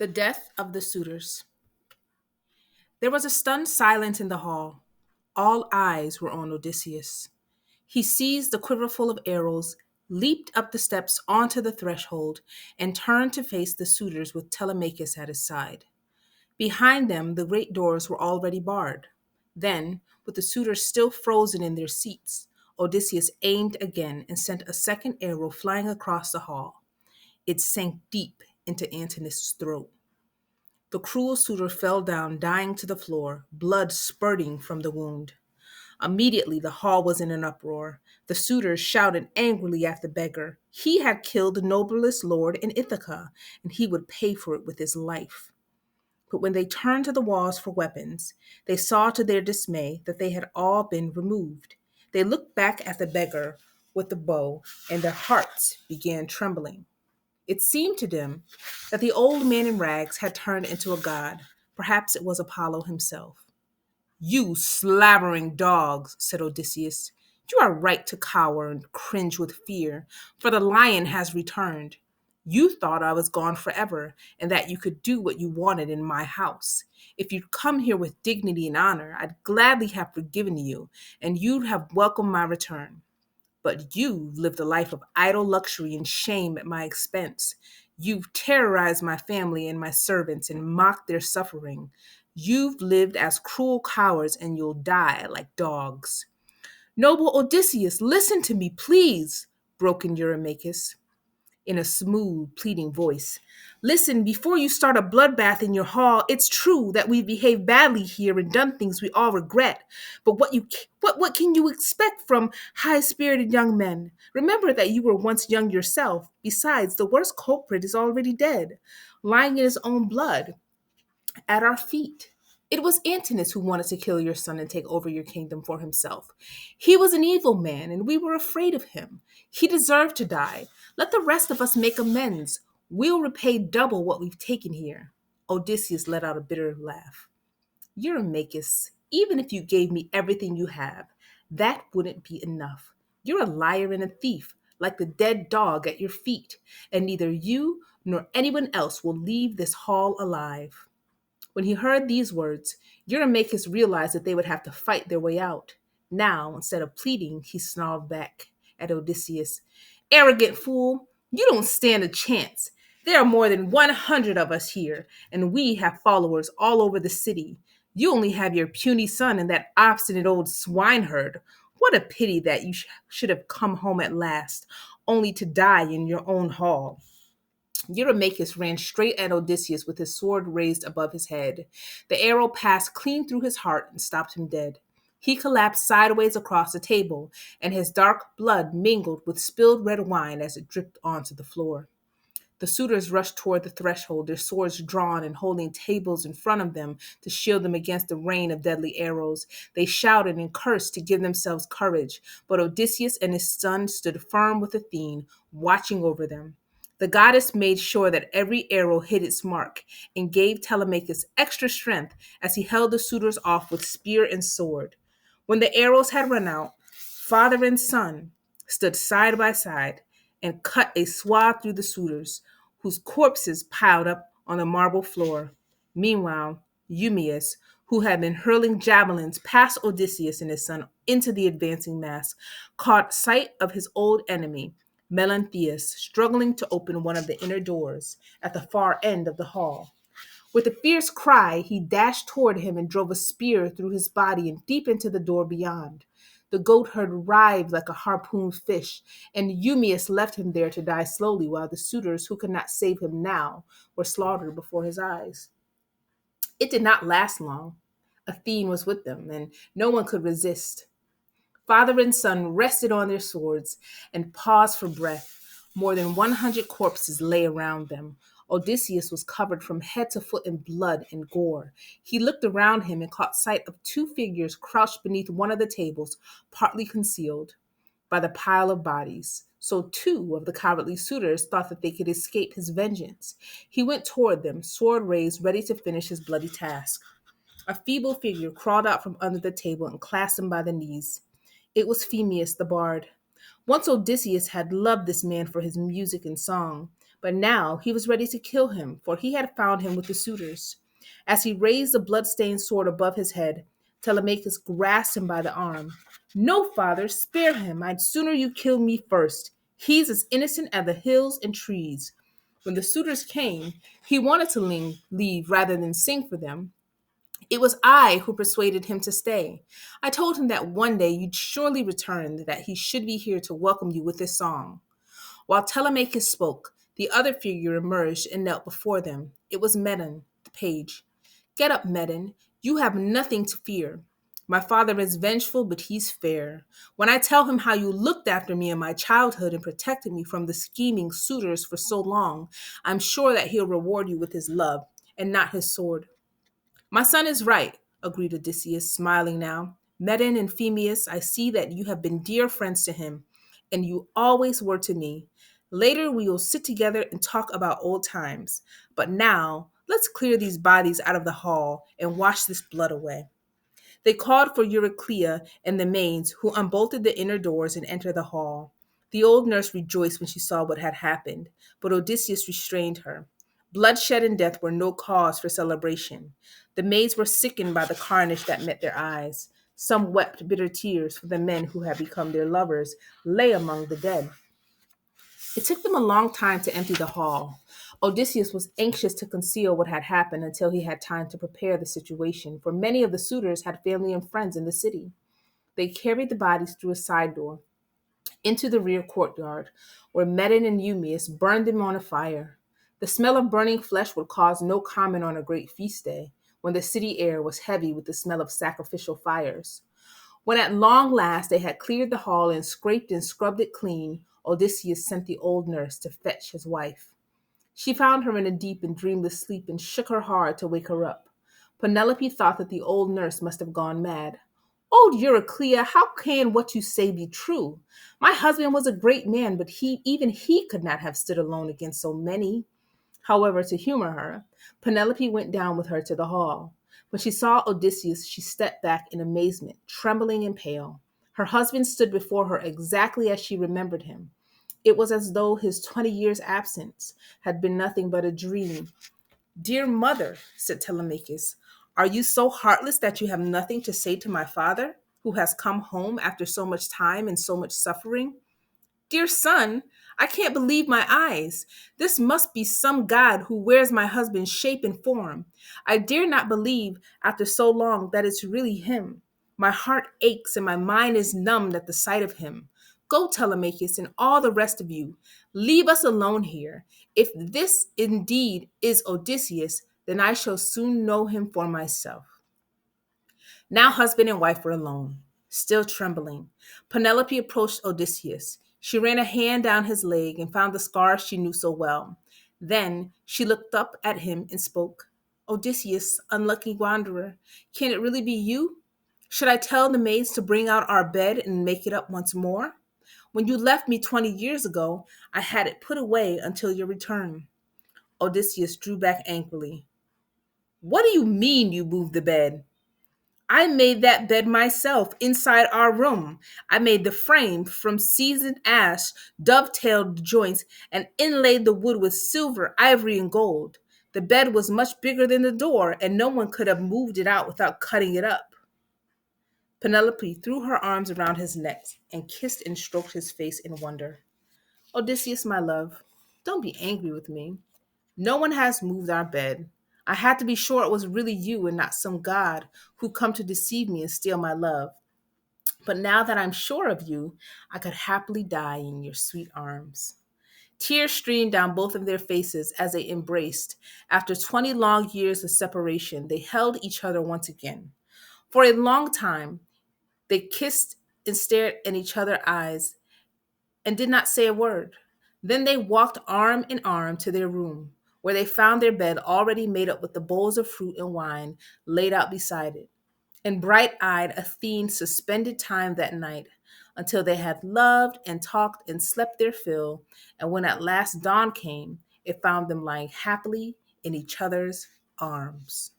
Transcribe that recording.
The death of the suitors. There was a stunned silence in the hall. All eyes were on Odysseus. He seized the quiver full of arrows, leaped up the steps onto the threshold, and turned to face the suitors with Telemachus at his side. Behind them, the great doors were already barred. Then, with the suitors still frozen in their seats, Odysseus aimed again and sent a second arrow flying across the hall. It sank deep into Antinous' throat. The cruel suitor fell down, dying to the floor, blood spurting from the wound. Immediately, the hall was in an uproar. The suitors shouted angrily at the beggar. He had killed the noblest lord in Ithaca, and he would pay for it with his life. But when they turned to the walls for weapons, they saw to their dismay that they had all been removed. They looked back at the beggar with the bow, and their hearts began trembling. It seemed to them that the old man in rags had turned into a god. Perhaps it was Apollo himself. You slavering dogs, said Odysseus. You are right to cower and cringe with fear, for the lion has returned. You thought I was gone forever, and that you could do what you wanted in my house. If you'd come here with dignity and honor, I'd gladly have forgiven you, and you'd have welcomed my return. But you've lived a life of idle luxury and shame at my expense. You've terrorized my family and my servants and mocked their suffering. You've lived as cruel cowards, and you'll die like dogs. Noble Odysseus, listen to me, please, broke in Eurymachus in a smooth, pleading voice. Listen, before you start a bloodbath in your hall, it's true that we've behaved badly here and done things we all regret. But what can you expect from high-spirited young men? Remember that you were once young yourself. Besides, the worst culprit is already dead, lying in his own blood at our feet. It was Antinous who wanted to kill your son and take over your kingdom for himself. He was an evil man, and we were afraid of him. He deserved to die. Let the rest of us make amends. We'll repay double what we've taken here. Odysseus let out a bitter laugh. Eurymachus, even if you gave me everything you have, that wouldn't be enough. You're a liar and a thief, like the dead dog at your feet, and neither you nor anyone else will leave this hall alive. When he heard these words, Eurymachus realized that they would have to fight their way out. Now, instead of pleading, he snarled back at Odysseus. Arrogant fool, you don't stand a chance. There are more than 100 of us here, and we have followers all over the city. You only have your puny son and that obstinate old swineherd. What a pity that you should have come home at last, only to die in your own hall. Eurymachus ran straight at Odysseus with his sword raised above his head. The arrow passed clean through his heart and stopped him dead. He collapsed sideways across the table, and his dark blood mingled with spilled red wine as it dripped onto the floor. The suitors rushed toward the threshold, their swords drawn and holding tables in front of them to shield them against the rain of deadly arrows. They shouted and cursed to give themselves courage, but Odysseus and his son stood firm with Athene, watching over them. The goddess made sure that every arrow hit its mark and gave Telemachus extra strength as he held the suitors off with spear and sword. When the arrows had run out, father and son stood side by side and cut a swath through the suitors, whose corpses piled up on the marble floor. Meanwhile, Eumaeus, who had been hurling javelins past Odysseus and his son into the advancing mass, caught sight of his old enemy, Melanthius, struggling to open one of the inner doors at the far end of the hall. With a fierce cry, he dashed toward him and drove a spear through his body and deep into the door beyond. The goatherd writhed like a harpooned fish, and Eumaeus left him there to die slowly while the suitors who could not save him now were slaughtered before his eyes. It did not last long. Athene was with them, and no one could resist. Father and son rested on their swords and paused for breath. More than 100 corpses lay around them. Odysseus was covered from head to foot in blood and gore. He looked around him and caught sight of two figures crouched beneath one of the tables, partly concealed by the pile of bodies. So two of the cowardly suitors thought that they could escape his vengeance. He went toward them, sword raised, ready to finish his bloody task. A feeble figure crawled out from under the table and clasped him by the knees. It was Phemius the bard. Once Odysseus had loved this man for his music and song, But now he was ready to kill him, for he had found him with the suitors. As he raised the blood-stained sword above his head, Telemachus grasped him by the arm. No, father, spare him. I'd sooner you kill me first. He's as innocent as the hills and trees. When the suitors came, he wanted to leave rather than sing for them. It was I who persuaded him to stay. I told him that one day you'd surely return, that he should be here to welcome you with this song. While Telemachus spoke, the other figure emerged and knelt before them. It was Medon, the page. Get up, Medon. You have nothing to fear. My father is vengeful, but he's fair. When I tell him how you looked after me in my childhood and protected me from the scheming suitors for so long, I'm sure that he'll reward you with his love and not his sword. My son is right, agreed Odysseus, smiling now. Medon and Phemius, I see that you have been dear friends to him, and you always were to me. Later we will sit together and talk about old times. But now, let's clear these bodies out of the hall and wash this blood away. They called for Euryclea and the maids, who unbolted the inner doors and entered the hall. The old nurse rejoiced when she saw what had happened, but Odysseus restrained her. Bloodshed and death were no cause for celebration. The maids were sickened by the carnage that met their eyes. Some wept bitter tears, for the men who had become their lovers lay among the dead. It took them a long time to empty the hall. Odysseus was anxious to conceal what had happened until he had time to prepare the situation, for many of the suitors had family and friends in the city. They carried the bodies through a side door into the rear courtyard, where Medon and Eumaeus burned them on a fire. The smell of burning flesh would cause no comment on a great feast day, when the city air was heavy with the smell of sacrificial fires. When at long last they had cleared the hall and scraped and scrubbed it clean, Odysseus sent the old nurse to fetch his wife. She found her in a deep and dreamless sleep and shook her hard to wake her up. Penelope thought that the old nurse must have gone mad. "Old Euryclea, how can what you say be true? My husband was a great man, but even he could not have stood alone against so many." However, to humor her, Penelope went down with her to the hall. When she saw Odysseus, she stepped back in amazement, trembling and pale. Her husband stood before her exactly as she remembered him. It was as though his 20 years' absence had been nothing but a dream. "Dear mother," said Telemachus, "are you so heartless that you have nothing to say to my father, who has come home after so much time and so much suffering? Dear son, I can't believe my eyes. This must be some god who wears my husband's shape and form. I dare not believe, after so long, that it's really him. My heart aches and my mind is numbed at the sight of him. Go, Telemachus, and all the rest of you. Leave us alone here. If this indeed is Odysseus, then I shall soon know him for myself." Now husband and wife were alone, still trembling. Penelope approached Odysseus. She ran a hand down his leg and found the scar she knew so well. Then she looked up at him and spoke. "Odysseus, unlucky wanderer, can it really be you? Should I tell the maids to bring out our bed and make it up once more? When you left me 20 years ago, I had it put away until your return." Odysseus drew back angrily. "What do you mean you moved the bed? I made that bed myself inside our room. I made the frame from seasoned ash, dovetailed the joints, and inlaid the wood with silver, ivory, and gold. The bed was much bigger than the door, and no one could have moved it out without cutting it up." Penelope threw her arms around his neck and kissed and stroked his face in wonder. "Odysseus, my love, don't be angry with me. No one has moved our bed. I had to be sure it was really you and not some god who come to deceive me and steal my love. But now that I'm sure of you, I could happily die in your sweet arms." Tears streamed down both of their faces as they embraced. After 20 long years of separation, they held each other once again. For a long time, they kissed and stared in each other's eyes and did not say a word. Then they walked arm in arm to their room, where they found their bed already made up with the bowls of fruit and wine laid out beside it. And bright-eyed Athene suspended time that night until they had loved and talked and slept their fill, and when at last dawn came, it found them lying happily in each other's arms.